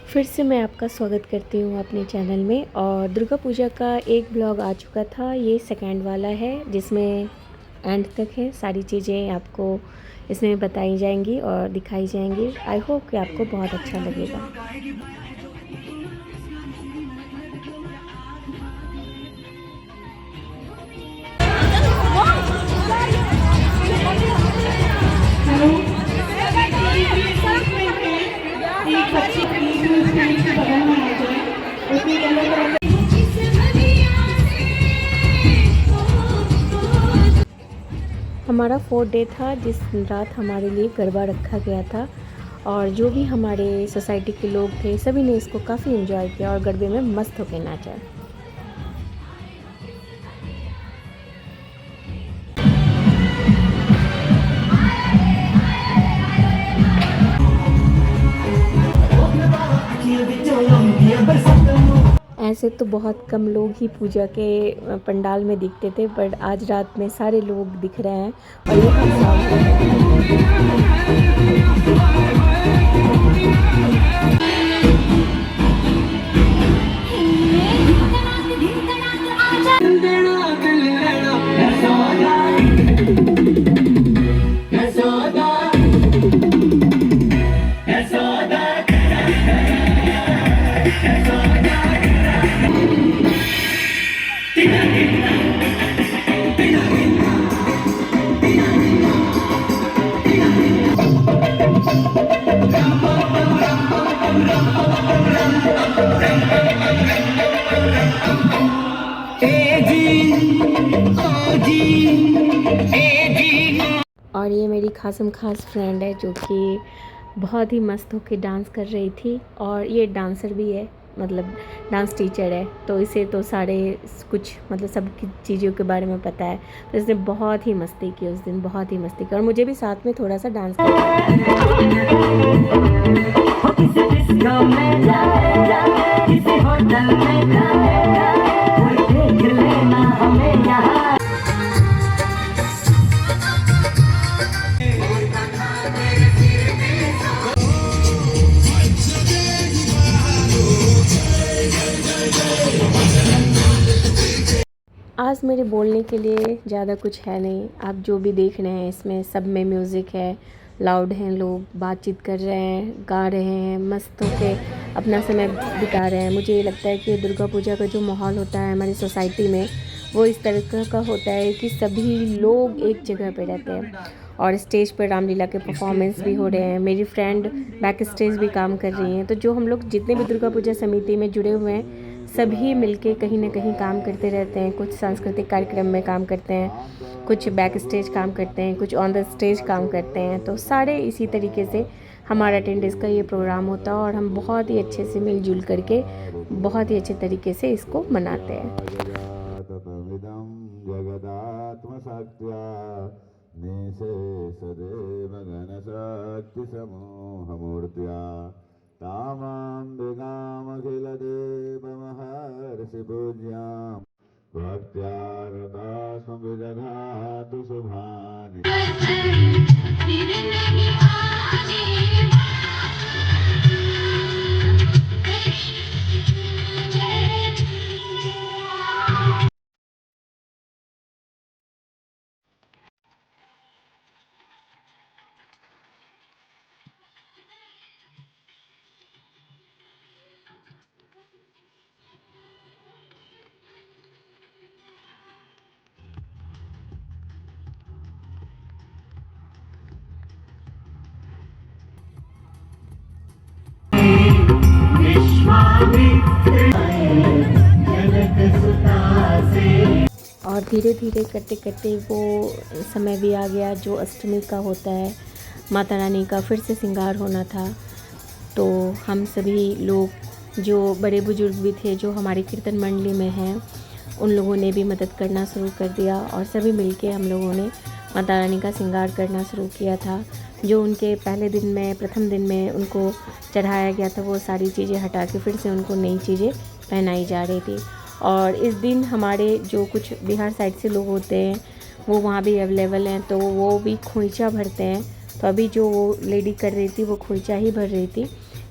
फिर से मैं आपका स्वागत करती हूँ अपने चैनल में। और दुर्गा पूजा का एक ब्लॉग आ चुका था, ये सेकंड वाला है जिसमें एंड तक है सारी चीज़ें आपको इसमें बताई जाएंगी और दिखाई जाएंगी। आई होप कि आपको बहुत अच्छा लगेगा। हमारा 4th डे था जिस रात हमारे लिए गरबा रखा गया था और जो भी हमारे सोसाइटी के लोग थे सभी ने इसको काफ़ी एंजॉय किया और गरबे में मस्त होकर नाचा। ऐसे तो बहुत कम लोग ही पूजा के पंडाल में दिखते थे, बट आज रात में सारे लोग दिख रहे हैं और ये हर और ये मेरी खासम खास फ्रेंड है जो कि बहुत ही मस्त होकर डांस कर रही थी। और ये डांसर भी है, मतलब डांस टीचर है, तो इसे तो सारे कुछ मतलब सब की चीज़ों के बारे में पता है। तो इसने बहुत ही मस्ती की उस दिन, बहुत ही मस्ती की और मुझे भी साथ में थोड़ा सा डांस आज मेरे बोलने के लिए ज़्यादा कुछ है नहीं। आप जो भी देख रहे हैं इसमें सब में म्यूज़िक है, लाउड हैं, लोग बातचीत कर रहे हैं, गा रहे हैं, मस्त होके अपना समय बिता रहे हैं। मुझे ये लगता है कि दुर्गा पूजा का जो माहौल होता है हमारी सोसाइटी में वो इस तरह का होता है कि सभी लोग एक जगह पे रहते हैं और स्टेज पर रामलीला के परफॉर्मेंस भी हो रहे हैं। मेरी फ्रेंड बैक स्टेज भी काम कर रही हैं। तो जो हम लोग जितने भी दुर्गा पूजा समिति में जुड़े हुए हैं सभी मिलके कहीं ना कहीं काम करते रहते हैं। कुछ सांस्कृतिक कार्यक्रम में काम करते हैं, कुछ बैक स्टेज काम करते हैं, कुछ ऑन द स्टेज काम करते हैं। तो सारे इसी तरीके से हमारा अटेंडेंस का ये प्रोग्राम होता है और हम बहुत ही अच्छे से मिलजुल करके बहुत ही अच्छे तरीके से इसको मनाते हैं। और धीरे धीरे करते करते वो समय भी आ गया जो अष्टमी का होता है। माता रानी का फिर से श्रृंगार होना था। तो हम सभी लोग जो बड़े बुजुर्ग भी थे जो हमारी कीर्तन मंडली में हैं उन लोगों ने भी मदद करना शुरू कर दिया और सभी मिलके हम लोगों ने माता रानी का श्रृंगार करना शुरू किया था। जो उनके पहले दिन में प्रथम दिन में उनको चढ़ाया गया था वो सारी चीज़ें हटा के फिर से उनको नई चीज़ें पहनाई जा रही थी। और इस दिन हमारे जो कुछ बिहार साइड से लोग होते हैं वो वहाँ भी अवेलेबल हैं, तो वो भी खोइचा भरते हैं। तो अभी जो वो लेडी कर रही थी वो खोइचा ही भर रही थी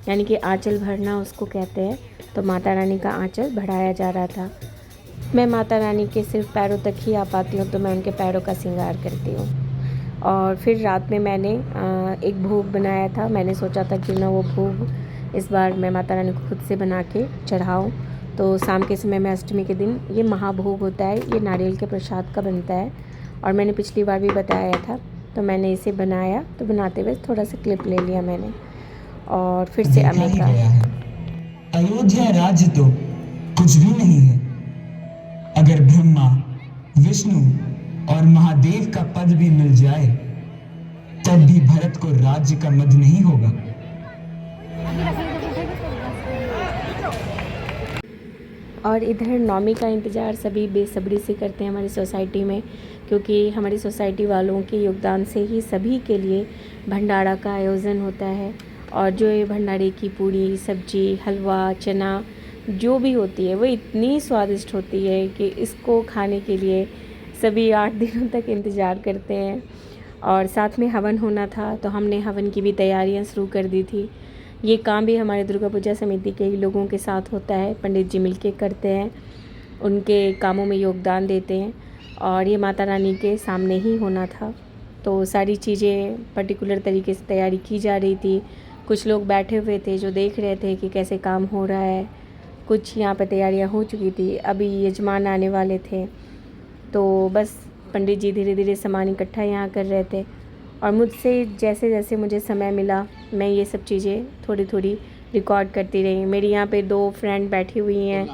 यानी कि आंचल भरना उसको कहते हैं। तो माता रानी का आंचल बढ़ाया जा रहा था। मैं माता रानी के सिर्फ पैरों तक ही आ पाती हूँ, तो मैं उनके पैरों का श्रृंगार करती हूँ। और फिर रात में मैंने एक भोग बनाया था। मैंने सोचा था कि ना वो भोग इस बार मैं माता रानी को खुद से बना के चढ़ाऊँ। तो शाम के समय में अष्टमी के दिन ये महाभोग होता है, ये नारियल के प्रसाद का बनता है। और मैंने पिछली बार भी बताया था, तो मैंने इसे बनाया। तो बनाते हुए थोड़ा सा क्लिप ले लिया मैंने। और फिर से अम्बिका, अयोध्या राज्य तो कुछ भी नहीं है। अगर ब्रह्मा, विष्णु और महादेव का पद भी मिल जाए तब भी भरत को राज्य का मद नहीं होगा। और इधर नौमी का इंतज़ार सभी बेसब्री से करते हैं हमारी सोसाइटी में, क्योंकि हमारी सोसाइटी वालों के योगदान से ही सभी के लिए भंडारा का आयोजन होता है। और जो ये भंडारे की पूड़ी, सब्जी, हलवा, चना जो भी होती है वो इतनी स्वादिष्ट होती है कि इसको खाने के लिए सभी 8 दिनों तक इंतज़ार करते हैं। और साथ में हवन होना था, तो हमने हवन की भी तैयारियां शुरू कर दी थी। ये काम भी हमारे दुर्गा पूजा समिति के ही लोगों के साथ होता है। पंडित जी मिलके करते हैं, उनके कामों में योगदान देते हैं। और ये माता रानी के सामने ही होना था, तो सारी चीज़ें पर्टिकुलर तरीके से तैयारी की जा रही थी। कुछ लोग बैठे हुए थे जो देख रहे थे कि कैसे काम हो रहा है। कुछ यहाँ पर तैयारियाँ हो चुकी थी, अभी यजमान आने वाले थे, तो बस पंडित जी धीरे धीरे सामान इकट्ठा यहाँ कर रहे थे। और मुझसे जैसे जैसे मुझे समय मिला, मैं ये सब चीज़ें थोड़ी थोड़ी रिकॉर्ड करती रही। मेरी यहाँ पे 2 फ्रेंड बैठी हुई हैं।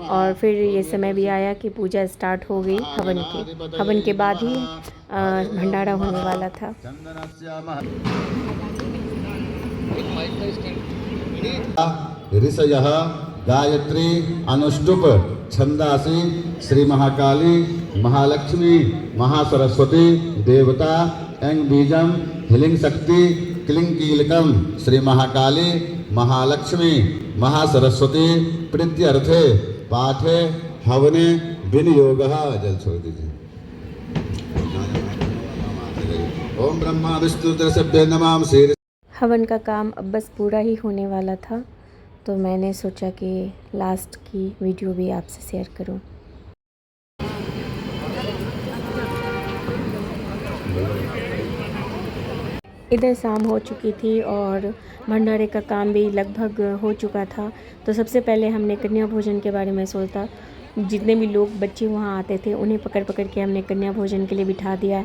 और फिर ये समय भी आया कि पूजा स्टार्ट हो गई हवन की। हवन के बाद ही भंडारा होने वाला था। ऋषयः गायत्री अनुष्टुप छंदासी श्री महाकाली महालक्ष्मी महासरस्वती देवता एंग बीजम हिलिंग शक्ति क्लिंग कीलकम श्री महाकाली महालक्ष्मी महासरस्वती प्रीत्यर्थे पाठे हवने विनियोगः। जल छोड़ दीजिए। ओम ब्रह्मा विष्णु तरसभ्य नमाम श्री। हवन का काम अब बस पूरा ही होने वाला था, तो मैंने सोचा कि लास्ट की वीडियो भी आपसे शेयर करूं। इधर शाम हो चुकी थी और भंडारे का काम भी लगभग हो चुका था। तो सबसे पहले हमने कन्या भोजन के बारे में सोचा। जितने भी लोग बच्चे वहाँ आते थे उन्हें पकड़ पकड़ के हमने कन्या भोजन के लिए बिठा दिया।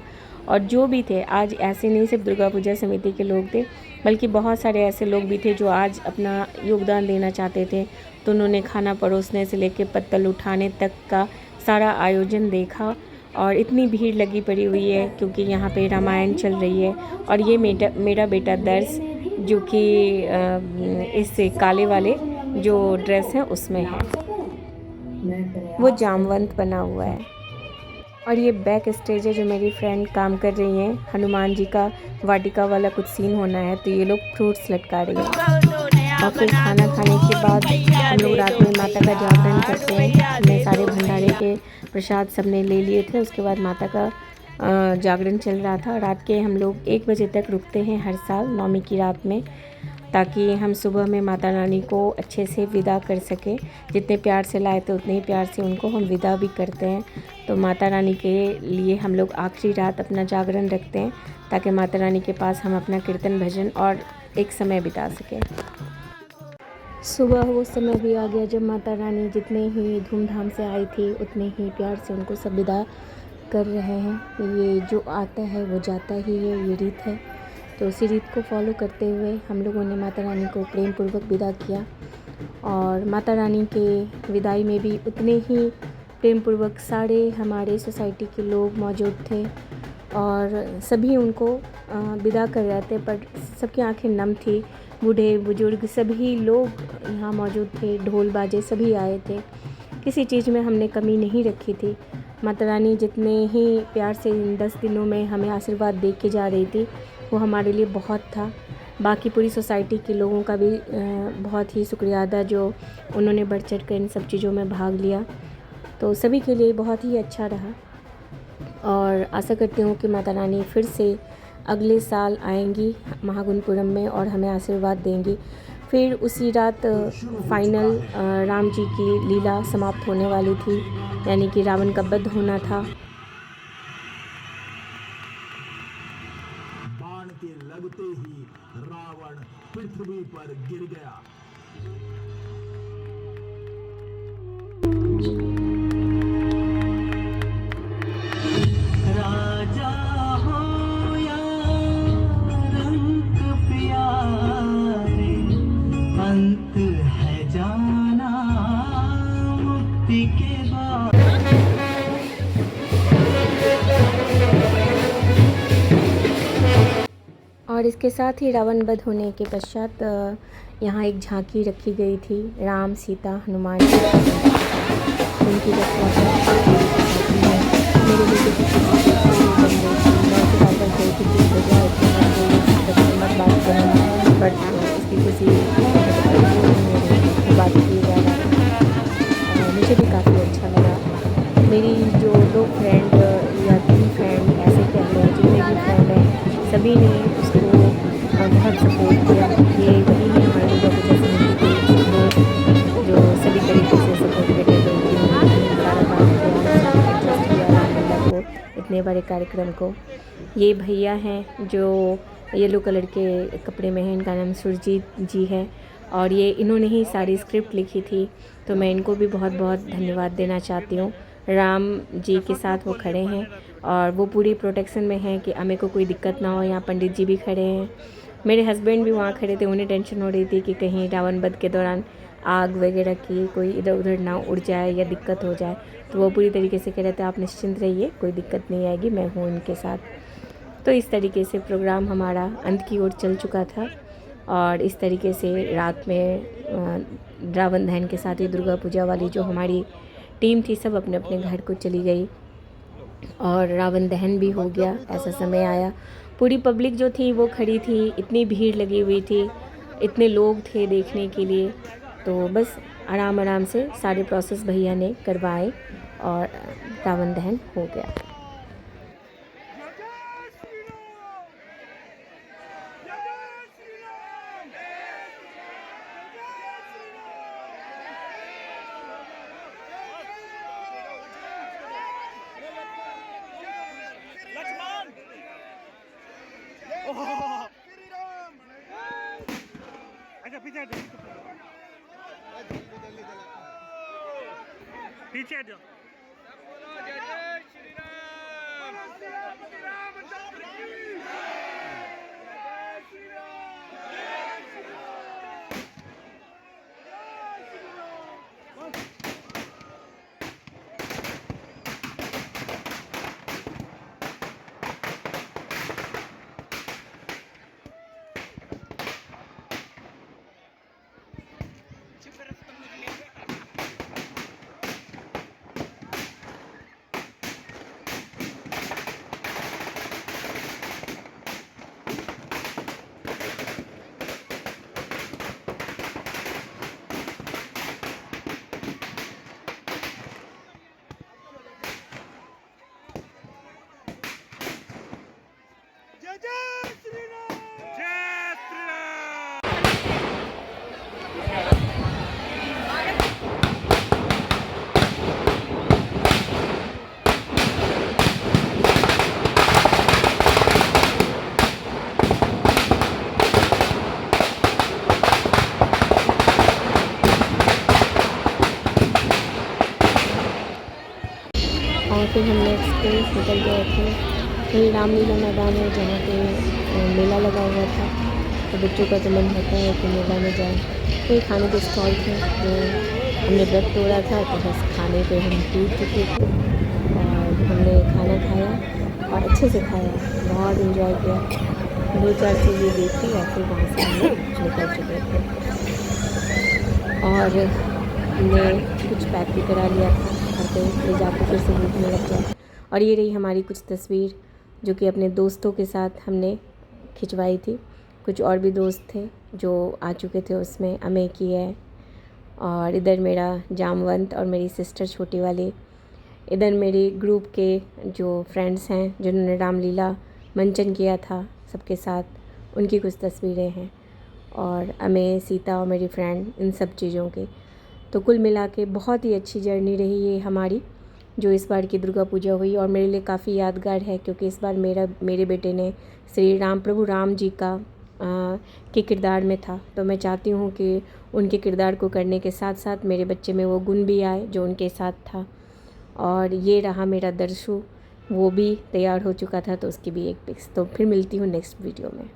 और जो भी थे, आज ऐसे नहीं सिर्फ दुर्गा पूजा समिति के लोग थे, बल्कि बहुत सारे ऐसे लोग भी थे जो आज अपना योगदान देना चाहते थे। तो उन्होंने खाना परोसने से लेकर पत्तल उठाने तक का सारा आयोजन देखा। और इतनी भीड़ लगी पड़ी हुई है क्योंकि यहाँ पे रामायण चल रही है। और ये मेरा बेटा दर्श, जो कि इस काले वाले जो ड्रेस है उसमें है, वो जामवंत बना हुआ है। और ये बैक स्टेज है जो मेरी फ्रेंड काम कर रही हैं। हनुमान जी का वाटिका वाला कुछ सीन होना है, तो ये लोग फ्रूट्स लटका रही हैं। और फिर खाना खाने के बाद हम लोग रात में माता का जागरण करते हैं। हमने सारे भंडारे के प्रसाद सबने ले लिए थे। उसके बाद माता का जागरण चल रहा था। रात के हम लोग 1 बजे तक रुकते हैं हर साल नौमी की रात में, ताकि हम सुबह में माता रानी को अच्छे से विदा कर सकें। जितने प्यार से लाए थे उतने ही प्यार से उनको हम विदा भी करते हैं। तो माता रानी के लिए हम लोग आखिरी रात अपना जागरण रखते हैं, ताकि माता रानी के पास हम अपना कीर्तन भजन और एक समय बिता सकें। सुबह वो समय भी आ गया जब माता रानी जितने ही धूमधाम से आई थी उतने ही प्यार से उनको सब विदा कर रहे हैं। ये जो आता है वो जाता ही है, ये रीत है। तो उसी रीत को फॉलो करते हुए हम लोगों ने माता रानी को प्रेम पूर्वक विदा किया। और माता रानी के विदाई में भी उतने ही प्रेम पूर्वक सारे हमारे सोसाइटी के लोग मौजूद थे और सभी उनको विदा कर रहे थे, पर सबकी आंखें नम थी। बूढ़े बुजुर्ग सभी लोग यहाँ मौजूद थे, ढोल बाजे सभी आए थे। किसी चीज़ में हमने कमी नहीं रखी थी। माता रानी जितने ही प्यार से इन 10 दिनों में हमें आशीर्वाद दे के जा रही थी, वो हमारे लिए बहुत था। बाकी पूरी सोसाइटी के लोगों का भी बहुत ही शुक्रिया अदा, जो उन्होंने बढ़ चढ़ कर इन सब चीज़ों में भाग लिया। तो सभी के लिए बहुत ही अच्छा रहा और आशा करती हूँ कि माता रानी फिर से अगले साल आएंगी महागुणपुरम में और हमें आशीर्वाद देंगी। फिर उसी रात फाइनल राम जी की लीला समाप्त होने वाली थी, यानी कि रावण का वध होना था। बाण के लगते ही रावण पृथ्वी पर गिर गया। राजा हो या रंग प्यारे, अंत है जाना मुक्ति के बाद। और इसके साथ ही रावण वध होने के पश्चात यहाँ एक झांकी रखी गई थी राम, सीता, हनुमान जी उनकी मेरे लिए बट इसकी खुशी बात की जा रहा है। मुझे भी काफ़ी अच्छा लगा। मेरी जो 2 फ्रेंड या 3 फ्रेंड ऐसे कह लो, जितने भी फ्रेंड हैं सभी ने उसको बहुत सपोर्ट किया। ये वही है हमारी दुर्गा पूजा समिति के दोस्त जो सभी तरीके से सपोर्ट करते थे, सारा काम किया, एडजस्ट किया रामलीला को, इतने बड़े कार्यक्रम को। ये भैया हैं जो येलो कलर के कपड़े में हैं, इनका नाम सुरजीत जी है और ये इन्होंने ही सारी स्क्रिप्ट लिखी थी, तो मैं इनको भी बहुत बहुत धन्यवाद देना चाहती हूँ। राम जी के साथ वो खड़े हैं और वो पूरी प्रोटेक्शन में हैं कि हमें को कोई दिक्कत ना हो। यहाँ पंडित जी भी खड़े हैं, मेरे हस्बैंड भी वहाँ खड़े थे, उन्हें टेंशन हो रही थी कि कहीं रावण वध के दौरान आग वगैरह की कोई इधर उधर ना उड़ जाए या दिक्कत हो जाए, तो वो पूरी तरीके से कह रहे थे आप निश्चिंत रहिए, कोई दिक्कत नहीं आएगी, मैं हूँ उनके साथ। तो इस तरीके से प्रोग्राम हमारा अंत की ओर चल चुका था और इस तरीके से रात में रावण दहन के साथ ही दुर्गा पूजा वाली जो हमारी टीम थी सब अपने अपने घर को चली गई और रावण दहन भी हो गया। ऐसा समय आया, पूरी पब्लिक जो थी वो खड़ी थी, इतनी भीड़ लगी हुई थी, इतने लोग थे देखने के लिए, तो बस आराम आराम से सारे प्रोसेस भैया ने करवाए और रावण दहन हो गया। पीछे जो और फिर हम नेक्स्ट डे निकल गए थे। वही रामलीला मैदान है जहाँ पे मेला लगा हुआ था, तो बच्चों का तो मन होता है कि मेला में जाए। कई खाने के स्टॉल थे जो हमने व्रत तोड़ा था, तो बस खाने पे हम टूट चुके थे और हमने खाना खाया और अच्छे से खाया, बहुत इन्जॉय किया। 2-4 चीज़ें देखी और फिर वहाँ से हम लोग निकल चुके थे और हमने कुछ पैक भी करा लिया था घर पे ले जाकर फिर से भूखने लग जाए। और ये रही हमारी कुछ तस्वीर जो कि अपने दोस्तों के साथ हमने खिंचवाई थी। कुछ और भी दोस्त थे जो आ चुके थे उसमें, अमे की है और इधर मेरा जामवंत और मेरी सिस्टर छोटी वाली, इधर मेरे ग्रुप के जो फ्रेंड्स हैं जिन्होंने रामलीला मंचन किया था सबके साथ, उनकी कुछ तस्वीरें हैं। और अमेय, सीता और मेरी फ्रेंड, इन सब चीज़ों की। तो कुल मिला के बहुत ही अच्छी जर्नी रही ये हमारी, जो इस बार की दुर्गा पूजा हुई। और मेरे लिए काफ़ी यादगार है क्योंकि इस बार मेरे बेटे ने श्री राम, प्रभु राम जी का के किरदार में था। तो मैं चाहती हूँ कि उनके किरदार को करने के साथ साथ मेरे बच्चे में वो गुण भी आए जो उनके साथ था। और ये रहा मेरा दर्शु, वो भी तैयार हो चुका था, तो उसकी भी एक पिक्स। तो फिर मिलती हूँ नेक्स्ट वीडियो में।